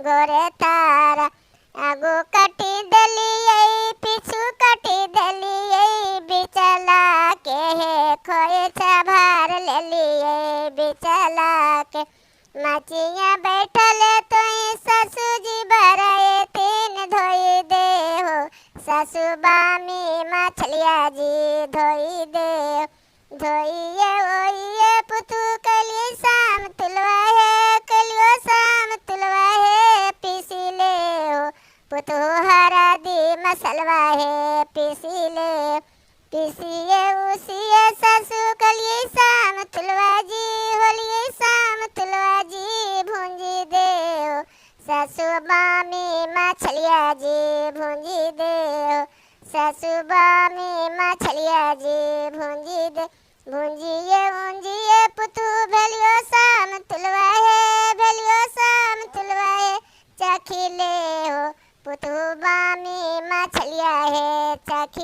गोरे तारा आगू कटी दलिए पिछु कटी दलिए बिचला के है खोए भार ले लिए बिचला के मचिया बैठल तो ससुजी बराए तीन धोई दे हो ससु बामी मछलिया जी धोई दे धोइए ओइए पुतु कलिए शाम तुलवा है कलियो शाम तुलवा है पीसी ले हो पुतु हरा दी मसलवा है पीसी ले पीसिए उसिए ससु कलिए शाम तुलवा जी होलिए शाम तुलवा जी भूंजी दे हो ससु बामी मछलिया जी भूंजी दे हो ससु बामी मछलिया जी भूंजी दे भूंजिए पुतु भेलियो शाम तुलवा है भेलियो शाम तुलवा है चखी ले हो पुतु बामी मछलिया है चखी